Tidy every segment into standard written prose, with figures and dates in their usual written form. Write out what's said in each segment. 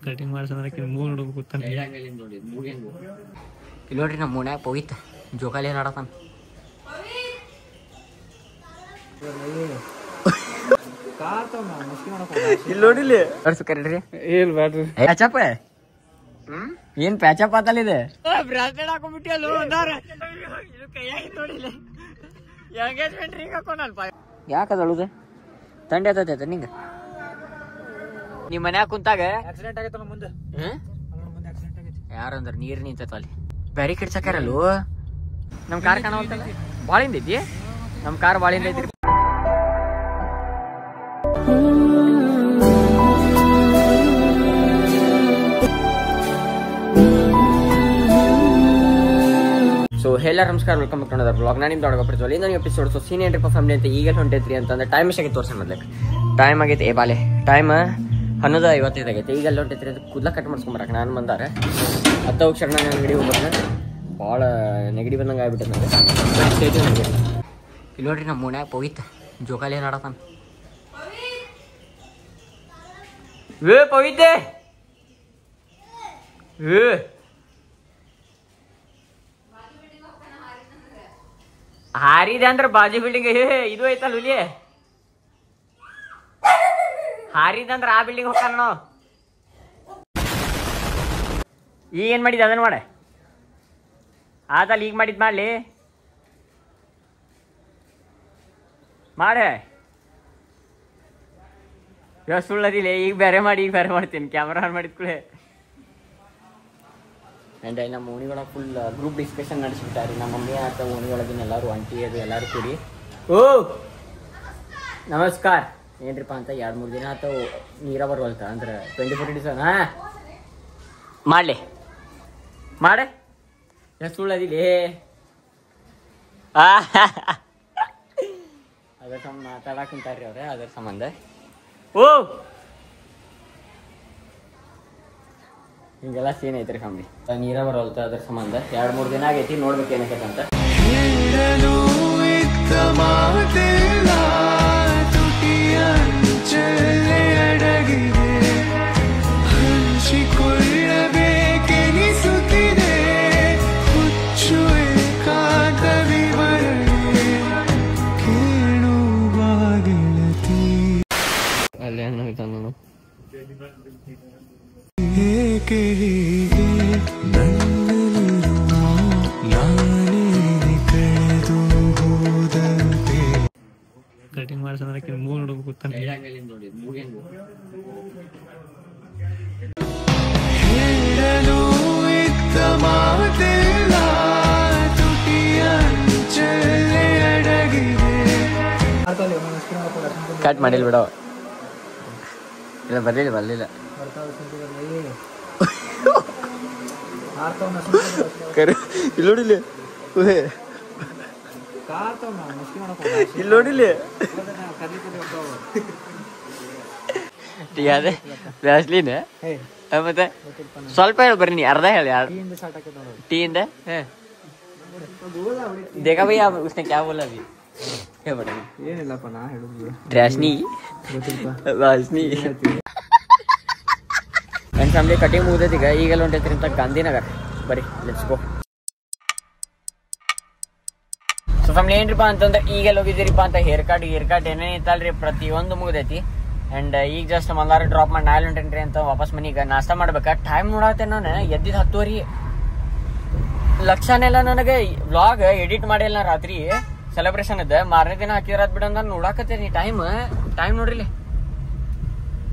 Cutting ಮಾಡ್ಸಂದ್ರೆ ಮೂಗ್ ನೋಡ್ಬೇಕು ಇಲ್ಲಿ ನೋಡ್ರಿ ನಮ್ಮ ಮೂನ್ಯಾಗ ಹೋಗಿತ್ತ ಜೋಕಾಲಿ ಏನ್ ಆಡತಾನ ಇಲ್ಲಿ ನೋಡಿಲಿ ಕರೀರಿ ಏನ್ ಬ್ಯಾಡ್ರಿ ಪ್ಯಾಚಪ್ ಏನ್ ಪ್ಯಾಚಪ್ ಆತಲ್ಲಿದೆ ಬ್ರಾಸ್ಲೆಟ್ ಹಾಕೊಂಡ್ಬಿಟ್ಟಿಯಲ್ಲ ಯಾಕದಳುದ ತಂಡೆ ಆತೈತೆ ನಿಂಗ ನಿಮ್ ಮನ್ಯಾಗ ಕುಂತಾಗ ಆಕ್ಸಿಡೆಂಟ್ ಆಗೈತಲ್ಲ ಮುಂದೆ ಯಾರಂದ್ರ ನೀರ್ ನಿಂತೈತ ಅಲ್ಲಿ ಬ್ಯಾರಿಕೇಡ್ ಸಾಕ್ಯಾರಲ್ಲು ನಮ್ ಕಾರ್ ಕಾಣವಲ್ತಲ್ಲ ಬಾಳಿಂದ ಐತಿ ನಮ್ ಕಾರ್ ಬಾಳಿಂದ ಐತಿ ಸೊ ಎಲ್ಲ ನಮಸ್ಕಾರ welcome back to another vlog. ನಾನು ನಿಮ್ಮ ದೊಡ್ಡಪ್ಪ ಇಂದ ಎಪಿಸೋಡ್ ಸೊ ಸೀನ್ ಏನ್ರಿಪ್ಪ ಫ್ಯಾಮಿಲಿ ಅಂತ ಈಗ ಹೊಂಟೈತ್ರಿ ಅಂತಂದ್ರೆ ಟೈಮ್ ಎಷ್ಟಾಗೈತೆ ತೋರ್ಸೋಣ ಮೊದ್ಲಕ್ಕೆ ಟೈಮ್ ಆಗೈತೆ ಬಾಲೆ ಟೈಮ್ 11:55 ಆಗೈತೆ ಈಗ ಎಲ್ಲ ಹೊಂಟೈತ್ರಿ ಅಂತ ಕೂದಲ ಕಟ್ ಮಾಡ್ಸ್ಕೊಂಬರಕ್ಕೆ ನಾನು ಬಂದಾರೆ ಹತ್ತ ಹೋಗಿ ಶರಣ ಅಂಗಡಿ ಹೋಗ್ಬಾರ್ದು ಭಾಳ ನೆಗಡಿ ಬಂದಂಗೆ ಆಗ್ಬಿಟ್ಟೆ ನನಗೆ ಇಲ್ಲಿ ನೋಡ್ರಿ ನಮ್ಮ ಮೂನ್ಯಾಗ ಪವಿತ್ ಜೋಕಾಲಿ ಏನು ಆಡತಾನ ಪವಿತೆ ಹಾರಿದೆ ಅಂದ್ರೆ ಬಾಜು ಬಿಲ್ಡಿಂಗ್ ಇದು ಐತಲ್ಲ ಹುಲಿ ಹಾರಿದ ಅಂದ್ರೆ ಆ ಬಿಲ್ಡಿಂಗ್ ಹೋಗ್ತಾನ ನಾವು ಈಗ ಏನ್ ಮಾಡಿದ ಅದನ್ನ ಮಾಡೆ ಆತಲ್ಲ ಈಗ ಮಾಡಿದ್ ಮಾಡ್ಲಿ ಮಾಡೆ ಇವಾಗ ಸುಳ್ಳದಿಲ್ಲ ಈಗ ಬೇರೆ ಮಾಡಿ ಈಗ ಬೇರೆ ಮಾಡ್ತೀನಿ ಕ್ಯಾಮ್ರಾ ಆನ್ ಮಾಡಿದ ಕೂಡಲೇ ಆ್ಯಂಡ್ ನಮ್ಮ ಓಣಿಯೊಳಗೆ ಫುಲ್ ಗ್ರೂಪ್ ಡಿಸ್ಕಷನ್ ನಡೆಸಿಬಿಟ್ಟಾರಿ ನಮ್ಮ ಮಮ್ಮಿ ಆತ ಓಣಿಯೊಳಗಿನ ಎಲ್ಲರೂ ಆಂಟಿ ಅದು ಎಲ್ಲರೂ ಕೂಡಿ ಓ ನಮಸ್ಕಾರ ಏನ್ರಿಪ್ಪ ಅಂತ 2-3 ದಿನ ಆತ ನೀರ ಬರುವಲ್ತ ಅಂದ್ರೆ 24 days ಹಾಂ ಮಾಡಲಿ ಮಾಡೆ ಎಷ್ಟು ಸುಳ್ಳದಿಲ್ಲ ಅದ್ರ ಸಂಬಂಧ ಮಾತಾಡಕ್ಕೆ ಕುಂತಾರ್ರಿ ಅವ್ರೆ ಅದ್ರ ಸಂಬಂಧ ಓ ಹಿಂಗೆಲ್ಲ ಸೀನ್ ಐತ್ರಿ ಫ್ಯಾಮಿಲಿ ನೀರ ಬರೋಲ್ತ ಅದ್ರ ಸಂಬಂಧ 2-3 ದಿನ ಆಗೈತಿ ನೋಡ್ಬೇಕು ಏನಕ್ಕೆ ಅಂತ ಅಲ್ಲಿ ಏನಾಯ್ತ ನಾನು ಕಟಿಂಗ್ ಮಾಡ್ಸಂದ್ರೆ ಮೂಗ್ ನೋಡ್ಬೇಕು ಕಟ್ ಮಾಡಿಲ್ಲ ಬಿಡೋ ಇಲ್ಲ ಬರ್ಲಿಲ್ಲ ಇಲ್ಲಿ ನೋಡಿಲ್ಲ ಇಲ್ಲಿ ನೋಡಿಲ್ಲ ಅದೇ ವ್ಯಾಸ್ಲಿನ್ ಮತ್ತೆ ಸ್ವಲ್ಪ ಹೇಳಿ ಬರ್ರಿ ನೀ ಅರ್ಧ ಹೇಳಿ ಟೀಯಿಂದ देखा भैया उसने क्या बोला अभी क्या बोला ಏನಿಲ್ಲಪ್ಪ ನಾ ಹೇಳುದು ಡ್ರಾಸ್ನಿ ವಾಸ್ನಿ ನನ್ನ ಫ್ಯಾಮಿಲಿ ಕಟಿಂಗ್ ಮುಗ್ದೈತಿ ಈಗ ಈಗೆಲ್ಲ ಹೊಂಟೈತ್ರಿ ಅಂತ ಗಾಂಧಿನಗರ್ ಬರೀ ಲೆಟ್ಸ್ ಗೋ ಸೊ ಫ್ಯಾಮಿಲಿ ಏನ್ರಿಪ್ಪ ಅಂತಂದ್ರೆ ಈಗೆಲ್ಲ ಹೋಗಿದ್ದೀರಿಪ್ಪ ಅಂತ ಹೇರ್ ಕಟ್ ಏನೇನು ಇತ್ತಲ್ರಿ ಪ್ರತಿಯೊಂದು ಮುಗ್ದೈತಿ ಅಂಡ್ ಈಗ ಜಸ್ಟ್ ಮಂದಾರ ಡ್ರಾಪ್ ಮಾಡಿ ನಾಳೆ ಹೊಂಟೇನ್ರಿ ಅಂತ ವಾಪಸ್ ಮನಿಗೆ ನಾಷ್ಟ ಮಾಡ್ಬೇಕ ಟೈಮ್ ನೋಡತ್ತೆ ನಾನು ಎದ್ದಿದ್ದು 10:30 ಲಕ್ಷನೆಲ್ಲ ನನಗೆ ವ್ಲಾಗ್ ಎಡಿಟ್ ಮಾಡಿಲ್ಲ ರಾತ್ರಿ ಸೆಲೆಬ್ರೇಷನ್ ಇದ್ದ ಮಾರನೇ ದಿನ ಹಾಕಿದ್ರಾತ್ ಬಿಡ ನಾನು ನೋಡಾಕತ್ತೇನಿ ಟೈಮ್ ನೋಡ್ರಿ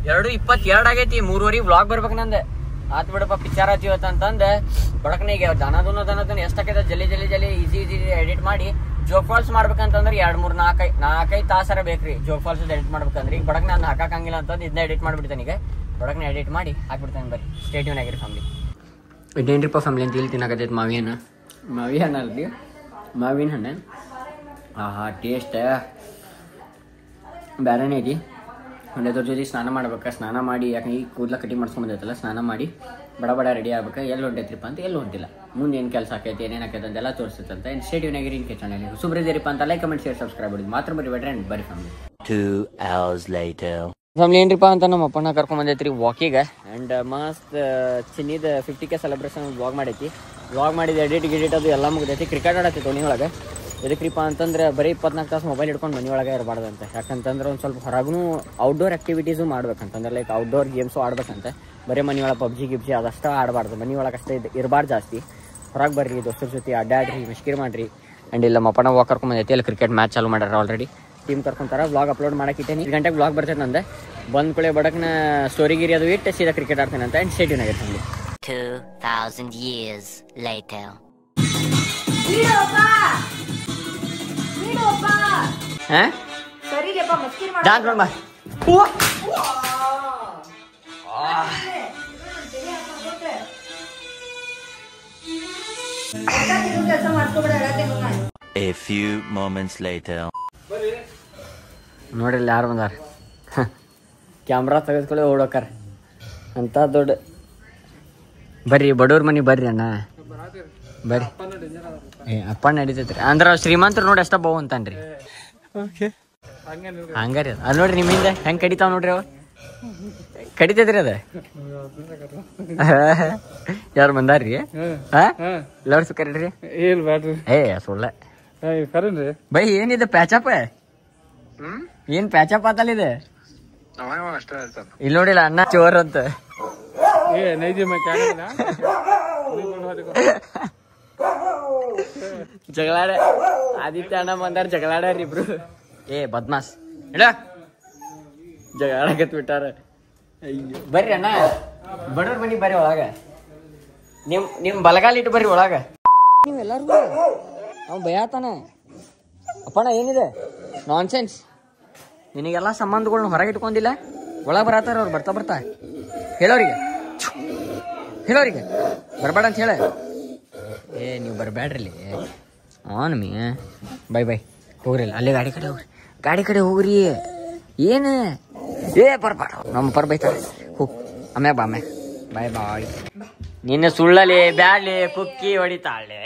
2:22 ಆಗೈತಿ 3:30 ವ್ಲಾಗ್ ಬರ್ಬೇಕು ನಂದೆ ಆತ್ ಬಿಡಪ್ಪ ಪಿಕ್ಚರ್ ಆತಿವತ್ತ ಅಂತಂದೆ ಬಡಕ್ನ ಈಗ ದನದನ ಎಷ್ಟಾಕೈತ ಜಲ್ದಿ ಈಸಿ ಎಡಿಟ್ ಮಾಡಿ ಜೋಗ್ ಫಾಲ್ಸ್ ಮಾಡ್ಬೇಕಂತಂದ್ರೆ 2-3-4-5 ತಾಸರ ಬೇಕ್ರಿ ಜೋಗ್ ಫಾಲ್ಸ್ ಎಡಿಟ್ ಮಾಡ್ಬೇಕಂದ್ರೆ ಈಗ ಬಡಕ್ ನಾನು ಹಾಕಂಗಿಲ್ಲ ಅಂತಂದು ಇದನ್ನ ಎಡಿಟ್ ಮಾಡ್ಬಿಡ್ತೇನೆ ಈಗ ಬಡಕ್ನ ಎಡಿಟ್ ಮಾಡಿ ಹಾಕ್ಬಿಡ್ತೇನೆ ಬರೀ ಸ್ಟೇಟ್ಯೂನ್ ಆಗಿರಿ ಫ್ಯಾಮಿಲಿ ಇದೇನ್ರಿಪ್ಪ ಫ್ಯಾಮಿಲಿ ಅಂತ ಇಲ್ಲಿ ತಿನ್ನಕತ್ತೈತೆ ಮಾವಿ ಹಣ್ಣು ಅಲ್ರಿ ಮಾವಿನ ಹಣ್ಣು ಟೇಸ್ಟ್ ಬೇರೆನೇ ಐತಿ ಒಂದೇದ್ರ ಜೊತೆ ಸ್ನಾನ ಮಾಡ್ಬೇಕು ಸ್ನಾನ ಮಾಡಿ ಯಾಕೆ ಈಗ ಕೂದಲ ಕಟಿಂಗ್ ಮಾಡ್ಸ್ಕೊಂಬಂದೈತಲ್ಲ ಸ್ನಾನ ಮಾಡಿ ಬಡ ರೆಡಿ ಆಗ್ಬೇಕು ಎಲ್ಲಿ ಹೊಂಟೈತ್ರಿಪ್ಪ ಅಂತ ಎಲ್ಲಿ ಹೊಂಟಿಲ್ಲ ಮುಂದೆ ಏನು ಕೆಲಸ ಆಕೈತೆ ಏನೇನು ಆಕೈತೆ ಅಂತೆಲ್ಲ ತೋರಿಸ್ತಂತ ಸ್ಟೇಟ್ಯೂನ್ ಆಗಿರಿ ಇನ್ಕೆ ಚಾನಲ್ ಸುಬ್ರಿದೇರಿಪ್ಪ ಅಂತ ಲೈಕ್ ಕಮೆಂಟ್ ಶೇರ್ ಸಬ್ಸ್ಕ್ರೈಬ್ ಮಾಡಿದ್ದು ಮಾತ್ರ ಬರೀ ಬೇಡ್ರೆ ಬರೀ ಫ್ಯಾಮಿಲಿ 2 hours later. ಫ್ಯಾಮಿಲಿ ಏನ್ರಿಪ್ಪ ಅಂತ ನಮ್ಮ ಅಪ್ಪನ ಕರ್ಕೊಂಡ್ ಬಂದೈತ್ರಿ ವಾಕಿಗೆ ಆ್ಯಂಡ್ ಮಸ್ತ್ ಚಿನ್ನಿದ 50K ಸೆಲೆಬ್ರೇಷನ್ ವ್ಲಾಗ್ ಮಾಡೈತಿ. ವ್ಲಾಗ್ ಮಾಡಿದ ಎಡಿಟ್ ಅದು ಎಲ್ಲ ಮುಗಿದೈತಿ. ಕ್ರಿಕೆಟ್ ಆಡತ್ತಿತ್ತು ಮನೆ ಒಳಗೆ. ಎದಕ್ರಿಪ್ಪ ಅಂತಂದ್ರೆ ಬರೀ 24 ತಾಸು ಮೊಬೈಲ್ ಹಿಡ್ಕೊಂಡು ಮನೆ ಒಳಗೆ ಇರಬಾರ್ದಂತ. ಯಾಕಂತಂದ್ರೆ ಒಂದು ಸ್ವಲ್ಪ ಹೊರಗೂ ಔಟ್ಡೋರ್ ಆಕ್ಟಿವಿಟೀಸು ಮಾಡ್ಬೇಕಂತಂದ್ರೆ ಲೈಕ್ ಔಟ್ಡೋರ್ ಗೇಮ್ಸು ಆಡ್ಬೇಕಂತ. ಬರೀ ಮನೆ ಒಳಗೆ ಪಬ್ಜಿ ಅದಷ್ಟೇ ಆಡಬಾರ್ದು. ಮನೆ ಒಳಗೆ ಅಷ್ಟೇ ಇರಬಾರ್ದು ಜಾಸ್ತಿ. ಹೊರಗೆ ಬರ್ರಿ, ದೋಸ್ತರ ಜೊತೆ ಅಡ್ಡಾಡ್ರಿ, ಮಿಷ್ಕಿರಿ ಮಾಡ್ರಿ. ಆ್ಯಂಡ್ ಇಲ್ಲ ಮಪ್ಪನ ವಾಕ್ ಕರ್ಕೊಂಡ್ ಬಂದೈತಿ. ಅಲ್ಲಿ ಕ್ರಿಕೆಟ್ ಮ್ಯಾಚ್ ಚಾಲು ಮಾಡ್ಯಾರ ಆಲ್ರೆಡಿ. ಟೀಮ್ ಕರ್ಕೊಂತಾರ. ವ್ಲಾಗ್ ಅಪ್ಲೋಡ್ ಮಾಡಕ್ಕಿಟ್ಟೇನಿ. 8 ಗಂಟೆಗೆ ವ್ಲಾಗ್ ಬರ್ತೈತೆ ನಂದೆ. ಬಂದ್ ಕೂಳೆ ಬಡಕ್ನ ಸ್ಟೋರಿ ಗಿರಿ ಅದು ಇಟ್ಟು ಸೀದಾ ಕ್ರಿಕೆಟ್ ಆಡ್ತೇನೆ ಅಂತ. ಆ್ಯಂಡ್ ಸ್ಟೇಟ್ಯೂನ್ ಆಗೈತೆ ನಮಗೆ. 2000 years later. A few moments later. ನೋಡ್ರಿ ಯಾರು ಬಂದಾರ. ಕ್ಯಾಮ್ರಾ ತೆಗೆದ್ಕೊಳ್ಳಿ ಓಡೋಕಾರ ಅಂತ ದೊಡ್ಡ. ಬರ್ರಿ ಬಡವ್ರ ಮನಿ ಬರ್ರಿ ಅಣ್ಣ ಬರ್ರಿ. ಅಪ್ಪ ನಡೀತೈತ್ರಿ ಅಂದ್ರ ಶ್ರೀಮಂತರು ನೋಡಿ ಅಷ್ಟ ಬಹು ಅಂತನ್ರಿ. ಹಂಗಾರಿ ಅದ್ ನೋಡ್ರಿ ನಿಮ್ಮಿಂದ ಹೆಂಗ್ ಕಡಿತಾವ್ ನೋಡ್ರಿ ಅವ ಕಡಿತೈತ್ರಿ ಅದ. ಯಾರು ಬಂದಾರ್ರಿ? ಲವ್ಸ್ ಕರೀರಿ. ಏ ಸುಳ್ಳ ಬೈ. ಏನಿದೆ ಪ್ಯಾಚಪ್? ಏನ್ ಪ್ಯಾಚಪ್ ಆತಲ್ಲ ಇದೆ? ಇಲ್ಲಿ ನೋಡಿಲ್ಲ ಅಣ್ಣ ಚೋರ್ ಅಂತ. ಜಗಳಾಡ ಆದಿತ್ಯ ಅಣ್ಣ ಬಂದಾರ. ಜಗಳಾಡ್ಯಾರ ಇಬ್ರು. ಏ ಬದ್ಮಾಸ್ ಇಡ ಜಗಳಾಡಕತ್ ಬಿಟ್ಟಾರ. ಅಯ್ಯೋ ಬರ್ರಿ ಅಣ್ಣ ಬಡವ್ರ ಮನಿ ಬರ್ರಿ ಒಳಗ. ನಿಮ್ ಬಲಗಾಲ ಇಟ್ಟು ಬರ್ರಿ ಒಳಗ. ನೀವೆಲ್ಲರೂ ಅವ್ ಭಯಾತಾನ. ಅಪ್ಪಣ್ಣ ಏನಿದೆ ನಾನ್ಸೆನ್ಸ್? ನಿನಗೆಲ್ಲ ಸಂಬಂಧಗಳನ್ನ ಹೊರಗೆ ಇಟ್ಕೊಂಡಿಲ್ಲ. ಒಳಗೆ ಬರತ್ತಾರ ಅವ್ರು. ಬರ್ತಾ ಹೇಳೋರಿಗೆ ಬರ್ಬೇಡ ಅಂತ ಹೇಳ. ಏ ನೀವು ಬರ್ಬೇಡ್ರಿ. ಆನ್ ಮೀ ಬೈ ಹೋಗ್ರಿ. ಅಲ್ಲೇ ಗಾಡಿ ಕಡೆ ಹೋಗ್ರಿ. ಏನು ಏ ಬರ್ಬೇಡ ನಮ್ಮ ಪರ್ ಬೈತಾರೆ. ಹೋಗ್ ಆಮ್ಯಾಗ ಬಾ ಆಮ್ಯಾಗ ಬಾಯ್. ನಿನ್ನ ಸುಳ್ಳಲಿ ಬ್ಯಾಡ್ಲಿ ಕುಕ್ಕಿ ಹೊಡಿತಾಳೆ.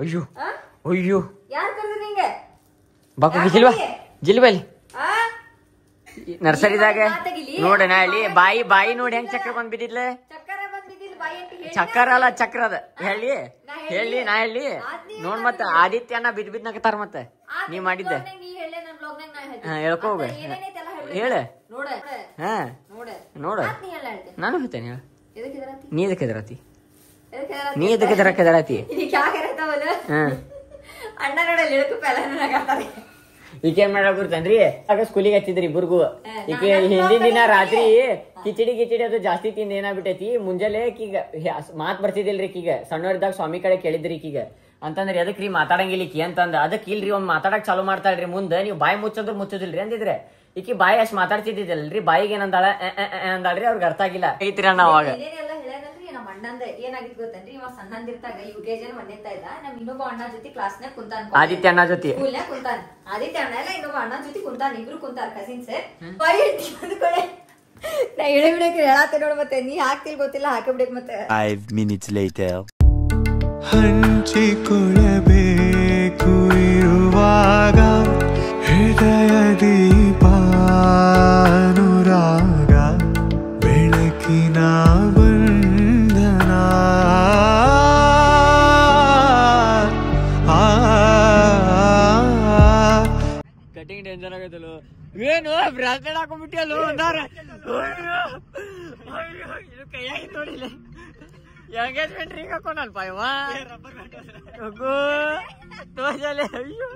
ಅಯ್ಯೋ ಬಾಕು ಜಿಲ್ಬಲ್ಲಿ ನರ್ಸರಿದಾಗ ನೋಡ ನಾ ಹೇಳಿ ಬಾಯಿ ನೋಡಿ ಹೆಂಗ್ ಚಕ್ರ ಬಂದ್ ಬಿದ್ದಿದ್ಲ. ಚಕ್ಕರ ಅಲ್ಲ ಚಕ್ರದ ಹೇಳಿ ನಾ ಹೇಳಿ ನೋಡ್. ಮತ್ತ ಆದಿತ್ಯ ಅಣ್ಣ ಬಿದ್ ನಗತಾರ. ಮತ್ತ ನೀ ಮಾಡಿದ್ದೆ ಹೇಳ್ಕೊ ಹೋಗ ಹೇಳ. ಹಾ ನೋಡ ನಾನು ಹೇಳ್ತೇನೆ ಹೇಳ. ನೀ ಎದಕ್ಕೆ ಎದರತಿ? ಈಕೆ ಏನ್ ಮಾಡಕ್ ಗುರ್ತನ್ರಿ? ಆಗ ಸ್ಕೂಲಿಗೆ ಹಚ್ಚಿದ್ರಿ ಇಬ್ಬರಿಗೂ. ಈಕೆ ಹಿಂದಿನ ದಿನ ರಾತ್ರಿ ಕಿಚಡಿ ಅದು ಜಾಸ್ತಿ ತಿಂದ ಏನಾಗ್ಬಿಟ್ಟೈತಿ. ಮುಂಜಾನೆ ಈಗ ಮಾತ್ ಬರ್ತಿದಿಲ್ರಿ. ಈಗ ಸಣ್ಣವರಿದ್ದಾಗ ಸ್ವಾಮಿ ಕಡೆ ಕೇಳಿದ್ರಿ ಈಗ ಅಂತಂದ್ರಿ ಅದಕ್ರಿ ಮಾತಾಡಂಗಿಲ್ಲ ಈಕಿ ಅಂತಂದ. ಅದಕ್ಕೆ ಇಲ್ರಿ ಒಂದ್ ಮಾತಾಡಕ್ ಚಾಲು ಮಾಡ್ತಾಳ್ರಿ. ಮುಂದೆ ನೀವು ಬಾಯಿ ಮುಚ್ಚೋದಿಲ್ರಿ ಅಂದಿದ್ರೆ ಈಕಿ ಬಾಯಿ ಅಷ್ಟ್ ಮಾತಾಡ್ತಿದ್ದಿಲ್ರಿ. ಬಾಯಿಗೆ ಏನಂದಾಳ ಅಂದಾಳ್ರಿ. ಅವ್ರಿಗೆ ಅರ್ಥ ಆಗಿಲ್ಲ ಐತ್ರಿ ಅಣ್ಣ ಅವಾಗ. ನಮ್ಮ ಅಣ್ಣಂದ ಏನಾಗಿತ್ತು ಗೊತ್ತೇನ್ರಿ? ಇವ ಸಣ್ಣಂದಿರ್ತಾಗ UKG ಮಣ್ಣಿರ್ತಾ ಇದ್ದ. ನಮ್ ಇನ್ನೊಬ್ಬ ಅಣ್ಣ ಜೊತೆ ಕ್ಲಾಸ್ನಾಗ ಕುಂತಾನ. ಆದಿತ್ಯ ಅಣ್ಣ ಜೊತೆ ಸ್ಕೂಲ್ನಾಗ ಕುಂತಾನ. ಆದಿತ್ಯ ಅಣ್ಣ ಎಲ್ಲ ಇನ್ನೊಬ್ಬ ಅಣ್ಣ ಜೊತೆ ಕುಂತಾನ. ಇಬ್ರು ಕುಂತಾರ ಕಸಿನ್ಸ್. ನಾ ಬಿಡಕ್ ಹೇಳತ್ತೆ ನೋಡ್. ಮತ್ತೆ ನೀ ಹಾಕ್ತಿಲ್ ಗೊತ್ತಿಲ್ಲ ಹಾಕಬಿಡಕ್. ಮತ್ತೆ 5 minutes later. ಹಂಚಿಕೊಳ್ಳಬೇಕು ಇರುವಾಗ ಹೃದಯ ದೀಪಾನುರಾಗ ಬೆಳಕಿನ ಬಂಧನ. ಕಟಿಂಗ್ ಟೆನ್ಷನ್ ಆಗೈತಲ್ಲ. ಏನು ಬ್ರಾಸ್ಲೆಟ್ ಹಾಕೊಂಡ್ಬಿಟ್ಟಿಯಲ್ಲ ಅಂದಾರ. ಕೈಯಾಗಿ ನೋಡಿಲ್ಲ. ಎಂಗೇಜ್ಮೆಂಟ್ ರಿಂಗ್ ಹಾಕೊಂಡಲ್ಪ ಇವ. ತೋರ್ಸಲೆ. ಅಯ್ಯೋ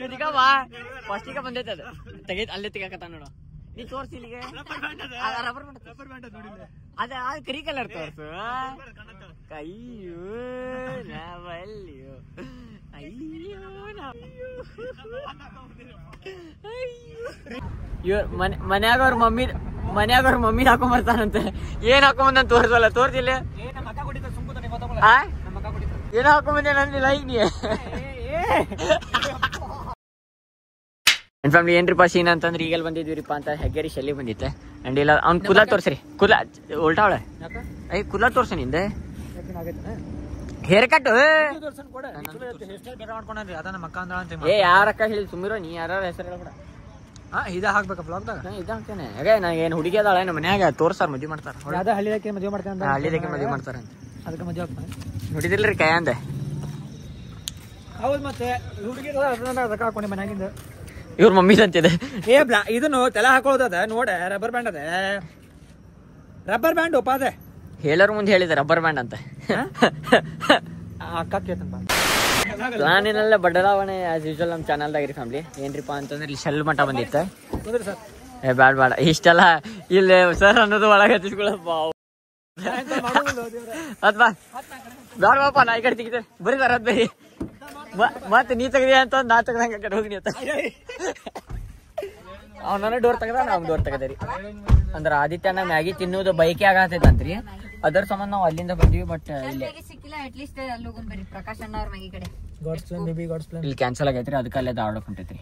ಇದೀಗ ಬಾ ಫಸ್ಟಿಗೆ ಬಂದೈತೆ ಅದು ತೆಗೈತ್. ಅಲ್ಲೇ ತೆಗಾಕತ್ತ ನೋಡು. ನೀ ತೋರ್ಸಿ ಇಲ್ಲಿಗೆ. ಅದ ಕರಿ ಕಲರ್ ತೋರ್ಸು. ಅಯ್ಯೋ ನಾವಲ್ಲಿಯೋ. ಮನ್ಯಾಗ ಅವ್ರ ಮಮ್ಮಿ ಹಾಕೊಂಬರ್ತಾನಂತೆ. ಏನ್ ಹಾಕೊಂಬಂದ ತೋರ್ಸಲ್ಲ. ತೋರ್ಸಿಲ್ಲ ಏನ್ ಹಾಕೊಂಬಂದೆ ನಂದಿಲ್ಲ ಈಗ ನೀ. ನನ್ ಫ್ಯಾಮಿಲಿ ಏನ್ರಿಪ್ಪ ಸೀನ್ ಅಂತಂದ್ರೆ ಈಗೆಲ್ಲ ಬಂದಿದ್ವಿರಿಪ್ಪ ಅಂತ ಹೆಗ್ಗೇರಿ ಶೆಲ್ಲಿ ಬಂದಿತ್ತೆ. ಅಂಡ್ ಇಲ್ಲ ಅವ್ನ್ ಕುಲ ತೋರ್ಸ್ರಿ. ಕುಲ ಉಲ್ಟಾ ಅವಳೆ. ಐ ಕುಲ ತೋರ್ಸ ನಿಂದೆ. ಹೇರ್ ಕಟ್ ಏ ಯಾರಕ್ಕ ಹೇಳಿ ಸುಮ್ಮಿರೋ. ನೀ ಯಾರ ಹೆಸರು ಹೇಳ್ಬೇಡ. ಇದ ಹಾಕ್ಬೇಕ ಬ್ಲಾಗ್ದಾಗ ಇದಾಗ್ತೇನೆ ಹಾಗೆ ನನಗೆ ಏನು ಹುಡುಗಿ ಅದಾಳೆ ನಮ್ಮ ಮನ್ಯಾಗ ತೋರ್ಸಾರ ಮದ್ವೆ ಮಾಡ್ತಾರ ಯಾವ್ದೋ ಹಳ್ಳಿದಕ್ಕೆ ಮದುವೆ ಮಾಡ್ತೇನೆ ಹಳ್ಳಿದಕ್ಕೆ ಮದ್ವೆ ಮಾಡ್ತಾರ ಅಂತ ಅದಕ್ಕೆ ಮದುವೆ ಆಗ್ತಾನೆ ನೋಡಿದಿಲ್ರಿ ಕೈ ಅಂದೆ ಹೌದು ಮತ್ತೆ ಹುಡುಗಿ ಅದಕ್ಕೆ ಹಾಕೊಂಡೆ ಮನ್ಯಾಗಿಂದ ಇವ್ರ ಮಮ್ಮಿದ್ ಅಂತಿದೆ ಇದನ್ನು ತಲೆ ಹಾಕೊಳ್ಳೋದದ ನೋಡ ರಬ್ಬರ್ ಬ್ಯಾಂಡ್ ಅದ ರಬ್ಬರ್ ಬ್ಯಾಂಡ್ ಒಪ್ಪ ಅದೇ ಹೇಳೋರ್ ಮುಂದೆ ಹೇಳಿದೆ ರಬ್ಬರ್ ಬ್ಯಾಂಡ್ ಅಂತ ಅಕ್ಕ ಕೇಳ್ತಾನ ಪ್ಲಾನಿನೆಲ್ಲ ಬದಲಾವಣೆ ಆಸ್ ಯೂಶುವಲ್ ನಮ್ಮ ಚಾನಲ್ದಾಗಿರಿ ಫ್ಯಾಮಿಲಿ ಏನ್ರಿಪ್ಪ ಅಂತಂದ್ರೆ ಇಲ್ಲಿ ಶೆಲ್ ಮಠ ಬಂದಿತ್ತು ಏ ಬೇಡ ಇಷ್ಟೆಲ್ಲ ಇಲ್ಲಿ ಸರ್ ಅನ್ನೋದು ಒಳಗೆ ಹತ್ತಿಸ್ಕೊಳಪ್ಪ ಅದ್ ಬಾ ಬೇಡಪ್ಪ ನಾ ಈ ಕಡೆ ತೆಗಿತೆ ಬರೀ ಸರ್ ಅದ್ ಬೇರಿ ಮತ್ತೆ ನೀ ತೆಗ್ದಿ ಅಂತ ನಾ ತೆಗ್ದಂಗ ಕಡೆ ಹೋಗಿ ನೀ ಅವನ ಡೋರ್ ತೆಗದ ನಾವು ಡೋರ್ ತೆಗದೇರಿ ಅಂದ್ರ ಆದಿತ್ಯನ ಮ್ಯಾಗಿ ತಿನ್ನೋದು ಬೈಕಿ ಆಗತ್ತೈತಂತ್ರಿ ಅದರ ಸಂಬಂಧ ನಾವು ಅಲ್ಲಿಂದ ಬಂದ್ವಿ ಬಟ್ ಇಲ್ಲಿ ಸಿಕ್ಕಿಲ್ಲ ಅಟ್ಲೀಸ್ಟ್ ಅಲ್ಲಿ ಹೋಗೋಣ ಬರ್ರಿ ಪ್ರಕಾಶ್ ಅಣ್ಣ ಅವ್ರ ಮಗಿ ಕಡೆ ಇಲ್ಲಿ ಕ್ಯಾನ್ಸಲ್ ಆಗೈತ್ರಿ ಅದಕ್ಕೆ ಅಲ್ಲೇ ದಾವಡ ಹೊಂಟೈತ್ರಿ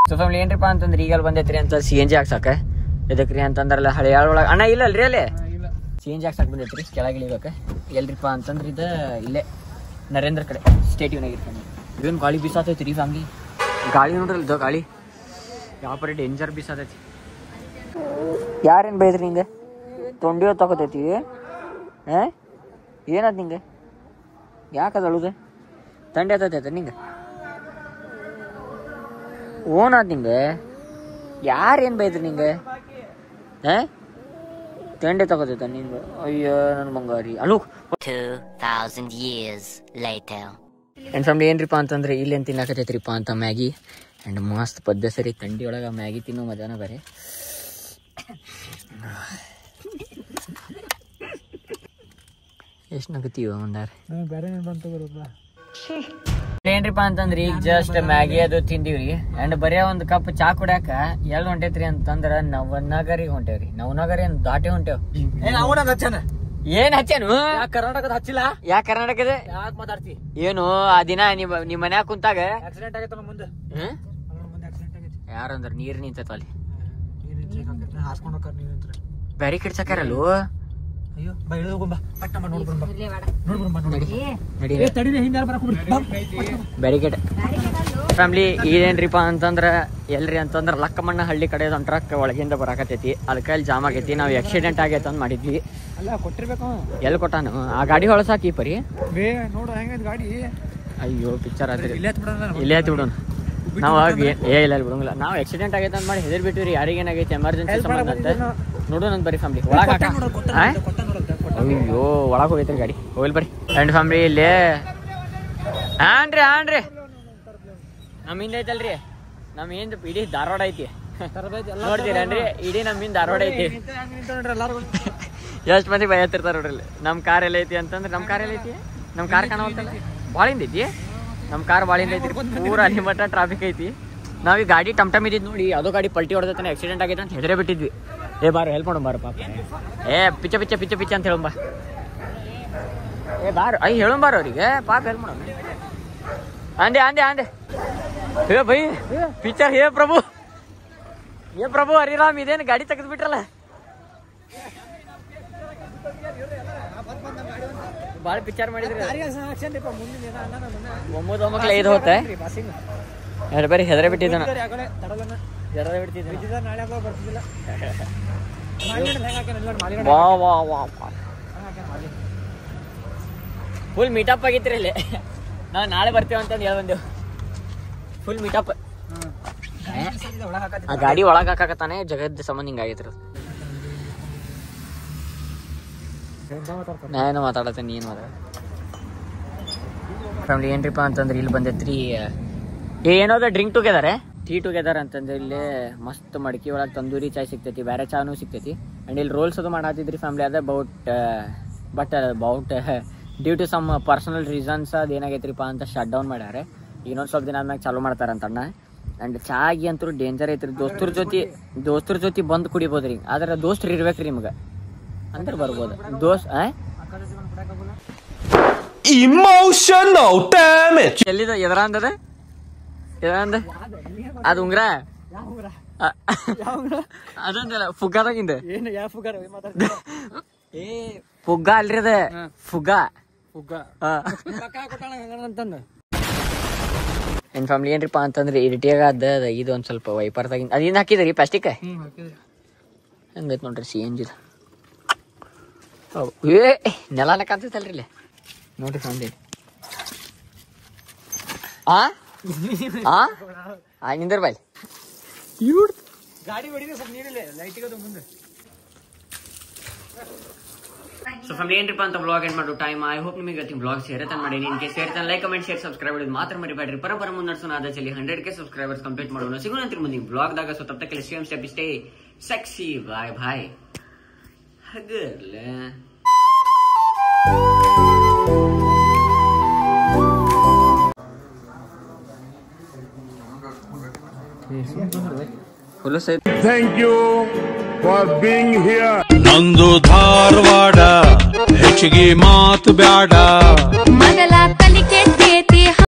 ಸೊ ಫ್ಯಾಮಿಲಿ ಏನ್ರಿಪ್ಪ ಅಂತಂದ್ರೆ ಈಗ ಬಂದೈತ್ರಿ ಅಂತ CNG ಹಾಕ್ಸಾಕ ಇದಕ್ರಿ ಅಂತಂದ್ರಲ್ಲ ಹಳೆಯಾಳ ಒಳಗೆ ಅಣ್ಣ ಇಲ್ಲ ಅಲ್ರಿ ಅಲ್ಲಿ CNG ಹಾಕ್ಸಾಕ್ ಬಂದೈತ್ರಿ ಕೆಳಗೆ ಇಳಿಬೇಕ ಎಲ್ರಿಪ್ಪ ಅಂತಂದ್ರೆ ಇದು ಇಲ್ಲೇ ನರೇಂದ್ರ ಕಡೆ ಸ್ಟೇಟ್ಯೂನ್ ಆಗಿರ್ತಾನೆ ಇವೇನು ಗಾಳಿ ಬೀಸಾತೈತಿ ರೀ ಫ್ಯಾಮಿಲಿ ಗಾಳಿ ನೋಡ್ರಲ್ಲ ಇದು ಗಾಳಿ ಯಾವ ಪರಿ ಡೇಂಜರ್ ಬೀಸಾತೈತಿ ಯಾರೇನು ಬೈದ್ರಿ ಹಿಂಗೆ ತೊಂಡಿ ತಗೋತೈತಿ ಏನದ ನಿಂಗೆ ಯಾಕದ ಅಳುದ ತಂಡಿ ಆತೈತ ನಿಂಗೆ ಓನಾದ್ ನಿಂಗೆ ಯಾರೇನು ಬೈದ್ರಿ ನಿಂಗೆ ತಂಡೆ ತಗೋತೈತ ನಿಂಗೆ ಅಯ್ಯೋ ನನ್ನ ಬಂಗಾರಿ ಅಳು 2000 years later. ಆ್ಯಂಡ್ ಫ್ಯಾಮಿಲಿ ಏನ್ರಿಪ್ಪ ಅಂತಂದ್ರೆ ಇಲ್ಲೇನು ತಿನ್ನಕತೈತ್ರಿಪ್ಪ ಅಂತ ಮ್ಯಾಗಿ ಆ್ಯಂಡ್ ಮಸ್ತ್ ಪದ್ದ ಸರಿ ಥಂಡಿ ಒಳಗೆ ಮ್ಯಾಗಿ ತಿನ್ನೋ ಮಜಾನ ಬೇರೆ ಎಷ್ಟು ನಗತೀವ ಒಂದಾರ ಬೇರೆ ಬಂತು ಬರೋದ ಏನ್ರಿಪ್ಪ ಅಂತಂದ್ರಿ ಈಗ ಜಸ್ಟ್ ಮ್ಯಾಗಿ ಅದು ತಿಂದಿವ್ರಿ ಆ್ಯಂಡ್ ಬರೀ ಒಂದು ಕಪ್ ಚಾ ಕುಡ್ಯಾಕ ಎಲ್ಲಿ ಹೊಂಟೈತ್ರಿ ಅಂತಂದ್ರೆ ನವನಗರಿಗೆ ಹೊಂಟೇವ್ರಿ ನವನಗರಿ ಅಂತ ದಾಟಿ ಹೊಂಟೇವ್ ಏನ್ ಹಚ್ಚೇನು ಕರ್ನಾಟಕದ ಹಚ್ಚಿಲ್ಲ ಯಾಕೆ ಕರ್ನಾಟಕದ ಯಾಕೆ ಮಾತಾಡ್ತಿ ಏನು ಆ ದಿನ ನಿಮ್ ಮನ್ಯಾಗ ಕುಂತಾಗ ಆಕ್ಸಿಡೆಂಟ್ ಆಗೈತಲ್ಲ ಮುಂದೆ ಮುಂದೆ ಆಕ್ಸಿಡೆಂಟ್ ಆಗೈತಿ ಯಾರಂದ್ರ ನೀರ್ ನಿಂತೈತ ಅಲ್ಲಿ ಹಾಸ್ಕೊಂಡು ಹೋಗ್ತಾರ ನೀವು ಅಂತ ಬ್ಯಾರಿ ಕಿಡ್ಸಕ್ಕಾರಲ್ಲು ಅಯ್ಯೋ ಬಾ ಇಳಿದು ಹೋಗೋಣ ಪಟ್ಟ ಮಾಡಿ ನೋಡ್ಬರೋಣ ಇರ್ಲಿ ಬೇಡ ನೋಡ್ಬರೋಣ ನಡಿ ಏ ತಡಿದೆ ಹಿಂದೆ ಬರಕ್ಕೆ ಬ್ಯಾರಿಕೇಡ್ ಫ್ಯಾಮಿಲಿ ಇದೇನ್ರಿಪ್ಪ ಅಂತಂದ್ರ ಎಲ್ರಿ ಅಂತಂದ್ರ ಲಕ್ಕಮಣ್ಣ ಹಳ್ಳಿ ಕಡೆ ಒಂದು ಟ್ರಕ್ ಒಳಗಿಂದ ಬರಾಕತೈತಿ ಅದಕ್ಕೆ ಅಲ್ಲಿ ಜಾಮ್ ಆಗೈತಿ ನಾವು ಆಕ್ಸಿಡೆಂಟ್ ಆಗೈತೆ ಅಂತ ಮಾಡಿದ್ವಿ ಅಲ್ಲ ಕೊಟ್ಟಿರ್ಬೇಕು ಎಲ್ಲಿ ಕೊಟ್ಟಾನು ಆ ಗಾಡಿ ಹೊಳಸಾಕಿ ಪರಿ ಬೇ ನೋಡು ಹೆಂಗೈತೆ ಗಾಡಿ ಅಯ್ಯೋ ಪಿಕ್ಚರ್ ಆದ್ರಿ ಇಲ್ಲೇ ಬಿಡೋಣ ಇಲ್ಲೇ ಬಿಡೋಣ ನಾವು ಇಲ್ಲ ಬಿಡಂಗಿಲ್ಲ ನಾವು ಆಕ್ಸಿಡೆಂಟ್ ಆಗೈತೆ ಅಂತ ಮಾಡಿ ಹೆದರ್ ಬಿಟ್ಟಿವ್ರಿ ಯಾರಿಗೇನಾಗೈತಿ ಎಮರ್ಜೆನ್ಸಿ ಸಂಬಂಧ ಅಂತ ನೋಡು ನನ್ ಬರೀ ಫ್ಯಾಮಿಲಿ ಒಳಗ ಅಯ್ಯೋ ಒಳಗೆ ಹೋಗೈತ್ರಿ ಗಾಡಿ ಹೋಗ್ಲಿ ಬರ್ರಿ ಅಂಡ್ ಫ್ಯಾಮಿಲಿ ಇಲ್ಲಿ ಹಾನ್ರಿ ನಮ್ಮಿಂದ ಐತಲ್ರಿ ನಮ್ಮ ಹಿಂದ ಇಡೀ ಧಾರವಾಡ ಐತಿ ನೋಡ್ತೀರನ್ರಿ ಇಡೀ ನಮ್ಮಿಂದ ಧಾರವಾಡ ಐತಿ ಎಷ್ಟು ಮಂದಿ ಬಯತ್ತಿರ್ತಾರ ನೋಡ್ರಿ ನಮ್ಮ ಕಾರ್ ಎಲ್ಲ ಐತಿ ಅಂತಂದ್ರೆ ನಮ್ಮ ಕಾರ್ ಎಲ್ಲ ಐತಿ ನಮ್ಮ ಕಾರ್ ಕಾಣವಲ್ತಲ್ಲ ಭಾಳಿಂದ ಐತಿ ನಮ್ಮ ಕಾರ್ ಭಾಳಿಂದ ಐತಿ ಪೂರ ಅಲ್ಲಿ ಮಟ್ಟ ಟ್ರಾಫಿಕ್ ಐತಿ ನಾವೀಗ ಗಾಡಿ ಟಮ್ ಇದ್ದಿದ್ದು ನೋಡಿ ಯಾವುದೋ ಗಾಡಿ ಪಲ್ಟಿ ಹೊಡೆದತಾನೆ ಆಕ್ಸಿಡೆಂಟ್ ಆಗೈತೆ ಅಂತ ಹೆದರೇ ಬಿಟ್ಟಿದ್ವಿ ಏ ಬಾರು ಹೆಲ್ಪ್ ಮಾಡೋಣ ಬಾರು ಪಾಪ ಏ ಪಿಚ್ಚ ಅಂತ ಹೇಳಂಬ ಏ ಬಾರು ಹೇಳಂಬಾರ ಅವ್ರಿಗೆ ಪಾಪ ಹೆಲ್ಪ್ ಮಾಡೋಣ ಅಂದೆ ಹೇ ಭೈ ಪಿಕ್ಚರ್ ಹೇ ಪ್ರಭು ಹರಿರಾಮ್ ಇದೇನು ಗಾಡಿ ತೆಗೆದು ಬಿಟ್ರಲ್ಲ ಭಾಳ ಪಿಕ್ಚರ್ ಮಾಡಿದ್ರಿ ಒಮ್ಮಕ್ಳು ಐದು ಹೋತೆ ಬರೀ ಹೆದರೇ ಬಿಟ್ಟಿದ್ದಾನ ಫುಲ್ ಮೀಟಪ್ ಆಗಿತ್ರಿ ಇಲ್ಲಿ ನಾವು ನಾಳೆ ಬರ್ತೇವೆ ಅಂತಂದು ಹೇಳಿ ಬಂದೆವು ಫುಲ್ ಮೀಟಪ್ ಆ ಗಾಡಿ ಒಳಗೆ ಹಾಕಾಕತ್ತಾನೆ ಜಗದ್ ಸಂಬಂಧ ಹಿಂಗಾಗೈತ್ರಿ ನಾನು ಮಾತಾಡತ್ತೇನೆ ನೀನು ಮಾತಾಡ ಫ್ಯಾಮಿಲಿ ಏನ್ರಿಪ್ಪ ಅಂತಂದ್ರೆ ಇಲ್ಲಿ ಬಂದೈತ್ರಿ ಏನೋದ ಡ್ರಿಂಕ್ ಟೀ ಟುಗೆದರ್ ಅಂತಂದ್ರೆ ಇಲ್ಲಿ ಮಸ್ತ್ ಮಡಕಿ ಒಳಗೆ ತಂದೂರಿ ಚಾಯ್ ಸಿಗ್ತೈತಿ ಬೇರೆ ಚಾನು ಸಿಗ್ತೈತಿ ಆ್ಯಂಡ್ ಇಲ್ಲಿ ರೋಲ್ಸ್ ಅದು ಮಾಡತ್ತಿದ್ರಿ ಫ್ಯಾಮಿಲಿ ಅದ but due to some personal reasons ಅದು ಏನಾಗೈತ್ರಿಪ್ಪ ಅಂತ ಶಟ್ ಡೌನ್ ಮಾಡ್ಯಾರ ಇನ್ನೊಂದು ಸ್ವಲ್ಪ ದಿನ ಆದ್ಮ್ಯಾಗ ಚಾಲೂ ಮಾಡ್ತಾರಂತಣ್ಣ ಆ್ಯಂಡ್ ಚಾಗಿ ಅಂತೂ ಡೇಂಜರ್ ಐತ್ರಿ ದೋಸ್ತರ ಜೊತೆ ಬಂದು ಕುಡಿಬೋದ್ರಿ ಆದ್ರೆ ದೋಸ್ತರು ಇರ್ಬೇಕ್ರಿ ನಿಮ್ಗೆ ಅಂದ್ರೆ ಬರ್ಬೋದು Emotional damage. ಎಲ್ಲಿದ ಎದರಂದ ಅದು ಉಂಗ್ರ ಅದಂದಲ್ಲ ಫುಗ್ಗಾದಾಗಿಂದ ಏ ಫುಗ್ಗ ಅಲ್ರಿ ಅದ ಫುಗ್ಗ ನನ್ನ ಫ್ಯಾಮಿಲಿ ಏನ್ರಿಪ್ಪ ಅಂತಂದ್ರೆ ಇರಿಟಿಯಾಗ ಅದ ಇದು ಒಂದು ಸ್ವಲ್ಪ ವೈಪರ್ ತಗಿನ್ ಅದೇನು ಹಾಕಿದ್ರಿ ಪ್ಲಾಸ್ಟಿಕ್ ಹಂಗೈತೆ ನೋಡ್ರಿ CNG ಏ ನೆಲನ ಕಾಣ್ತೈತಲ್ರಿ ಇಲ್ಲಿ ನೋಡ್ರಿ ಫ್ಯಾಮಿಲಿ ನಿಂದ್ರ ಬಾಯ್ ಗಾಡಿ ಹೊಡಿದೆ ಸ್ವಲ್ಪ ನೀರಿಲ್ಲ ಲೈಟಿಗೆ ಮುಂದೆ ಸೊ ಫ್ಯಾಮಿಲಿ ಏನ್ರಿಪ್ಪ ಅಂತ ಬ್ಲಾಗ್ ಎಂಡ್ ಮಾಡೋ ಟೈಮ್ ಐ ಹೋಪ್ ನಿಮಗೆ ಇವತ್ತಿನ ಬ್ಲಾಗ್ ಸೇರತನ ಮಾಡಿ ಇನ್ ಕೇಸ್ ಸೇರ್ತಾನೆ ಲೈಕ್ ಕಮೆಂಟ್ ಶೇರ್ ಸಬ್ಸ್ಕ್ರೈಬ್ ಮಾಡೋದು ಮಾತ್ರ ಮರಿಬೇಡ್ರಿ ಪರಪರ ಮುನ್ನಡೆಸೋಣ ಆದಲ್ಲಿ 100K ಸಬ್ಸ್ಕ್ರೈಬರ್ಸ್ ಕಂಪ್ಲೀಟ್ ಮಾಡೋಣ ಸಿಗೋಣ ಮುಂದಿನ ಬ್ಲಾಗ್ ದಾಗ ಸೊ ತಪ್ಪ same step stay sexy bye bye ಹಗರ್ಲ Thank you for being here. ನಂದು ಧಾರವಾಡ ಹೆಚ್ಚಿಗೆ ಮಾತು ಬ್ಯಾಡ ಮೊದಲ